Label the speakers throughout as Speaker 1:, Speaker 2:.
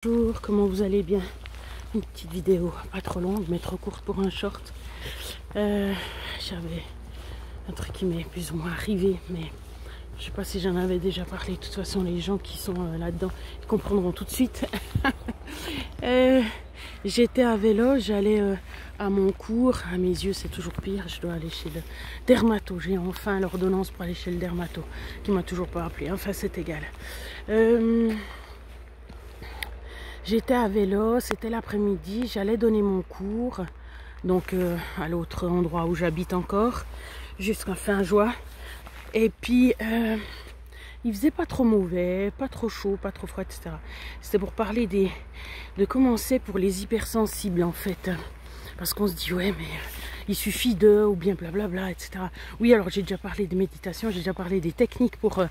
Speaker 1: Bonjour, comment vous allez bien? Une petite vidéo, pas trop longue mais trop courte pour un short. J'avais un truc qui m'est plus ou moins arrivé, mais je sais pas si j'en avais déjà parlé. De toute façon, les gens qui sont là-dedans ils comprendront tout de suite. J'étais à vélo, j'allais à mon cours. À mes yeux, c'est toujours pire. Je dois aller chez le dermato. J'ai enfin l'ordonnance pour aller chez le dermato, qui m'a toujours pas appelé. Enfin, c'est égal. J'étais à vélo, c'était l'après-midi, j'allais donner mon cours, donc à l'autre endroit où j'habite encore, jusqu'à fin juin. Et puis, il faisait pas trop mauvais, pas trop chaud, pas trop froid, etc. C'était pour parler de comment c'est pour les hypersensibles, en fait. Parce qu'on se dit, ouais, mais il suffit de, ou bien blablabla, etc. Oui, alors j'ai déjà parlé des méditations, j'ai déjà parlé des techniques pour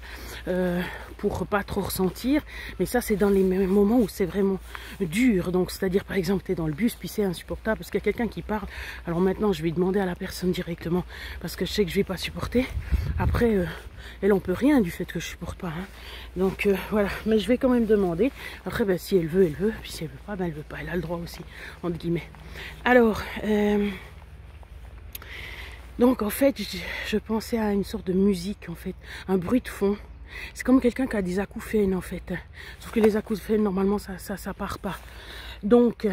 Speaker 1: pas trop ressentir. Mais ça, c'est dans les moments où c'est vraiment dur. Donc, c'est-à-dire, par exemple, tu es dans le bus, puis c'est insupportable parce qu'il y a quelqu'un qui parle. Alors maintenant, je vais demander à la personne directement parce que je sais que je vais pas supporter. Après, elle, on peut rien du fait que je supporte pas. Hein. Donc, voilà. Mais je vais quand même demander. Après, ben, si elle veut, elle veut. Puis si elle veut pas, ben, elle veut pas. Elle a le droit aussi, entre guillemets. Alors, donc en fait, je pensais à une sorte de musique, en fait, un bruit de fond. C'est comme quelqu'un qui a des acouphènes, en fait. Sauf que les acouphènes, normalement, ça part pas. Donc,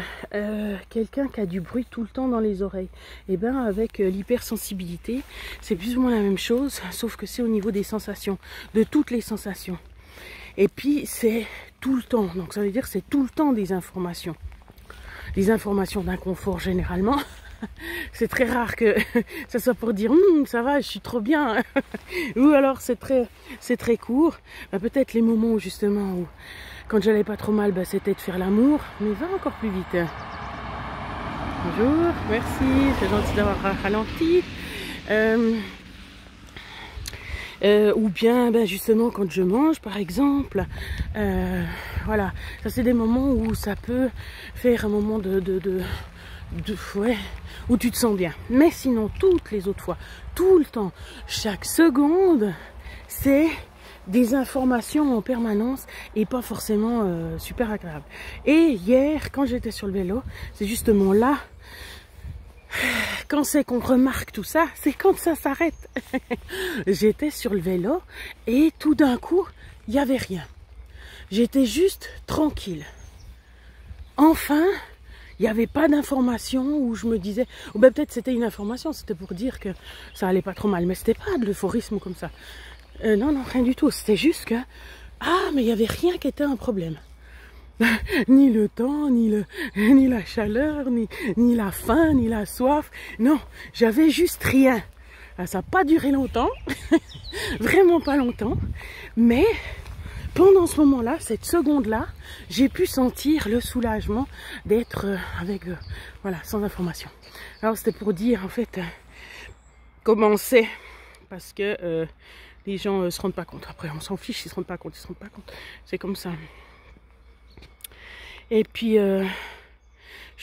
Speaker 1: quelqu'un qui a du bruit tout le temps dans les oreilles. Et bien, avec l'hypersensibilité, c'est plus ou moins la même chose, sauf que c'est au niveau des sensations, de toutes les sensations. Et puis, c'est tout le temps. Donc, ça veut dire que c'est tout le temps des informations. Des informations d'inconfort, généralement. C'est très rare que ça soit pour dire ça va, je suis trop bien. Ou alors c'est très court. Bah, peut-être les moments où justement où quand j'allais pas trop mal, bah, c'était de faire l'amour, mais va encore plus vite. Bonjour, merci, c'est gentil d'avoir ralenti. Ou bien ben justement quand je mange par exemple, voilà, ça c'est des moments où ça peut faire un moment ouais, où tu te sens bien. Mais sinon, toutes les autres fois, tout le temps, chaque seconde, c'est des informations en permanence et pas forcément super agréables. Et hier, quand j'étais sur le vélo, c'est justement là, quand c'est qu'on remarque tout ça, c'est quand ça s'arrête. J'étais sur le vélo et tout d'un coup, il n'y avait rien. J'étais juste tranquille. Enfin, il n'y avait pas d'information où je me disais, ou ben peut-être c'était une information, c'était pour dire que ça allait pas trop mal, mais c'était pas de l'euphorisme comme ça. Non, non, rien du tout. C'était juste que, mais il n'y avait rien qui était un problème. Ni le temps, ni la chaleur, ni la faim, ni la soif. Non, j'avais juste rien. Ça n'a pas duré longtemps, vraiment pas longtemps, mais pendant ce moment-là, cette seconde-là, j'ai pu sentir le soulagement d'être avec, voilà, sans information. Alors c'était pour dire en fait comment c'est, parce que les gens se rendent pas compte. Après, on s'en fiche, ils se rendent pas compte, ils se rendent pas compte. C'est comme ça. Et puis, je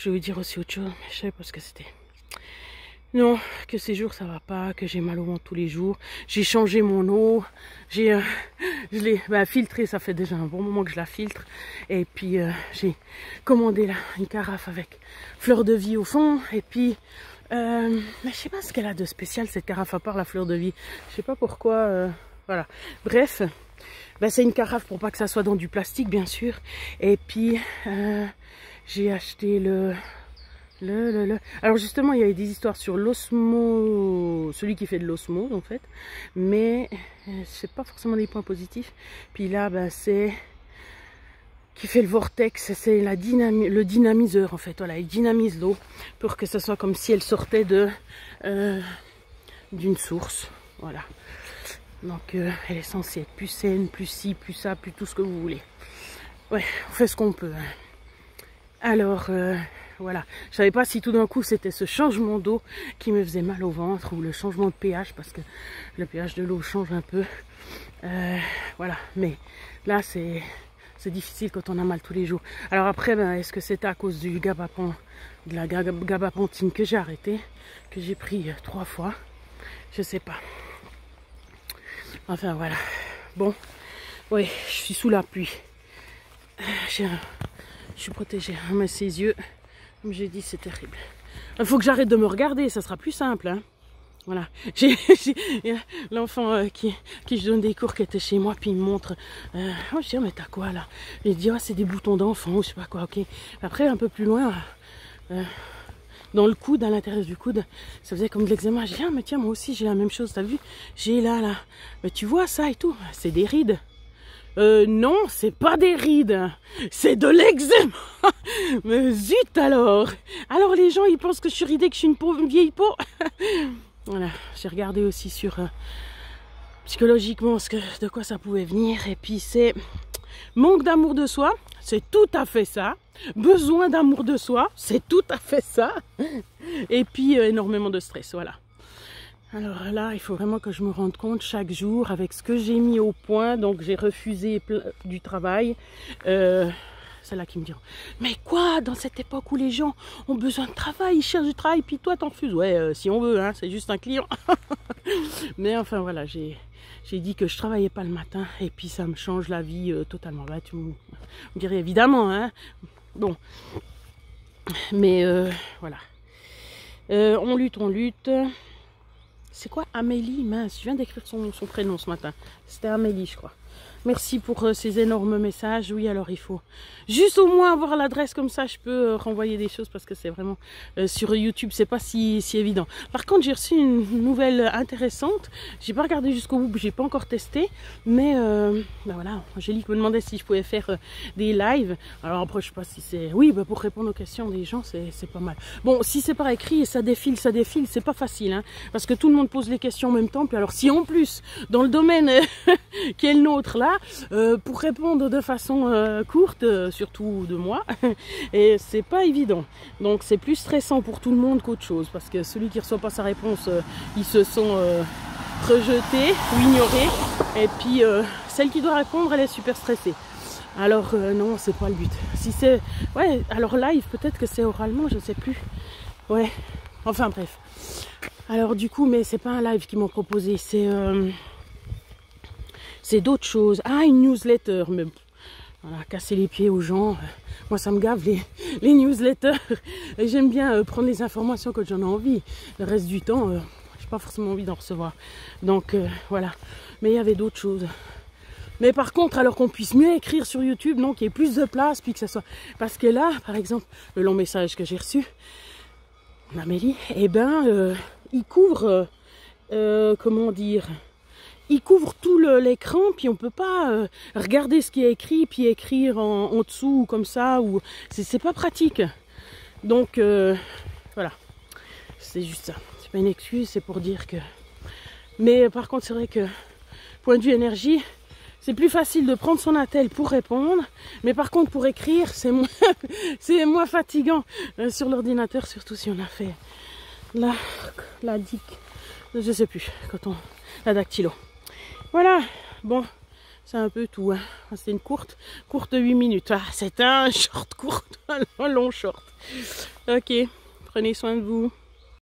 Speaker 1: vais vous dire aussi autre chose, mais je sais pas ce que c'était. Non, que ces jours ça va pas, que j'ai mal au ventre tous les jours. J'ai changé mon eau, je l'ai filtrée, ça fait déjà un bon moment que je la filtre. Et puis j'ai commandé là une carafe avec fleur de vie au fond. Et puis, mais je sais pas ce qu'elle a de spécial cette carafe à part la fleur de vie. Je sais pas pourquoi, voilà. Bref, c'est une carafe pour pas que ça soit dans du plastique bien sûr. Et puis j'ai acheté alors justement, il y avait des histoires sur l'osmo, celui qui fait de l'osmo en fait, mais c'est pas forcément des points positifs. Puis là, c'est qui fait le vortex, c'est le dynamiseur en fait. Voilà, il dynamise l'eau pour que ce soit comme si elle sortait d'une source. Voilà. Donc elle est censée être plus saine, plus ci, plus ça, plus tout ce que vous voulez. Ouais, on fait ce qu'on peut. Hein. Alors voilà, je savais pas si tout d'un coup c'était ce changement d'eau qui me faisait mal au ventre ou le changement de pH parce que le pH de l'eau change un peu. Voilà, mais là c'est difficile quand on a mal tous les jours. Alors après, est-ce que c'était à cause de la gabapentine que j'ai arrêté, que j'ai pris 3 fois? Je sais pas. Enfin voilà. Bon, oui, je suis sous la pluie. Je suis protégée. Mais ses yeux, comme j'ai dit, c'est terrible. Il faut que j'arrête de me regarder, ça sera plus simple. Hein. Voilà. J'ai l'enfant qui je donne des cours qui était chez moi, puis il me montre. Oh, je dis, mais t'as quoi là? Il dit, oh, c'est des boutons d'enfant, ou je sais pas quoi, ok. Après, un peu plus loin, dans le coude, à l'intérieur du coude, ça faisait comme de l'eczéma. Je dis, ah, mais tiens, moi aussi, j'ai la même chose, t'as vu? J'ai là. Mais tu vois ça et tout, c'est des rides. Non, c'est pas des rides, c'est de l'eczéma. Mais zut alors. Alors les gens, ils pensent que je suis ridée, que je suis une vieille peau. Voilà, j'ai regardé aussi sur psychologiquement de quoi ça pouvait venir. Et puis c'est manque d'amour de soi, c'est tout à fait ça. Besoin d'amour de soi, c'est tout à fait ça. Et puis énormément de stress, voilà. Alors là, il faut vraiment que je me rende compte chaque jour avec ce que j'ai mis au point. Donc j'ai refusé du travail. C'est là qu'ils me diront, mais quoi, dans cette époque où les gens ont besoin de travail, ils cherchent du travail, puis toi t'en refuses. Ouais, si on veut, hein, c'est juste un client. Mais enfin voilà, j'ai dit que je travaillais pas le matin et puis ça me change la vie totalement. Là, tu me dirais évidemment, hein. Bon, mais voilà. On lutte. C'est quoi Amélie? Mince, je viens d'écrire son prénom ce matin. C'était Amélie, je crois. Merci pour ces énormes messages. Oui, alors il faut juste au moins avoir l'adresse, comme ça je peux renvoyer des choses parce que c'est vraiment sur YouTube, c'est pas si évident. Par contre, j'ai reçu une nouvelle intéressante. J'ai pas regardé jusqu'au bout, j'ai pas encore testé, mais ben voilà, Angélique me demandait si je pouvais faire des lives. Alors après, je sais pas si c'est oui, ben pour répondre aux questions des gens, c'est pas mal. Bon, si c'est par écrit et ça défile, c'est pas facile, hein, parce que tout le monde pose les questions en même temps. Puis alors, si en plus dans le domaine qui est le nôtre là, pour répondre de façon courte, surtout de moi, et c'est pas évident. Donc c'est plus stressant pour tout le monde qu'autre chose, parce que celui qui reçoit pas sa réponse, il se sent rejeté ou ignoré, et puis celle qui doit répondre, elle est super stressée. Alors non, c'est pas le but. Si c'est ouais, alors live, peut-être que c'est oralement, je sais plus. Ouais, enfin bref. Alors du coup, mais c'est pas un live qu'ils m'ont proposé, c'est d'autres choses. Ah, une newsletter, mais voilà, casser les pieds aux gens. Moi, ça me gave les newsletters. J'aime bien prendre les informations quand j'en ai envie. Le reste du temps, j'ai pas forcément envie d'en recevoir. Donc voilà. Mais il y avait d'autres choses. Mais par contre, alors qu'on puisse mieux écrire sur YouTube, non, qu'il y ait plus de place, puis que ça soit. Parce que là, par exemple, le long message que j'ai reçu, Amélie, eh ben, il couvre, comment dire, il couvre tout l'écran, puis on peut pas regarder ce qui est écrit, puis écrire en dessous, comme ça, ou c'est pas pratique. Donc, voilà, c'est juste ça. C'est pas une excuse, c'est pour dire que... Mais par contre, c'est vrai que, point de vue énergie, c'est plus facile de prendre son attel pour répondre, mais par contre, pour écrire, c'est moins fatigant sur l'ordinateur, surtout si on a fait la dic, je sais plus, la dactylo. Voilà, bon, c'est un peu tout. Hein. C'est une courte 8 minutes. Ah, c'est un short court, un long short. Ok, prenez soin de vous.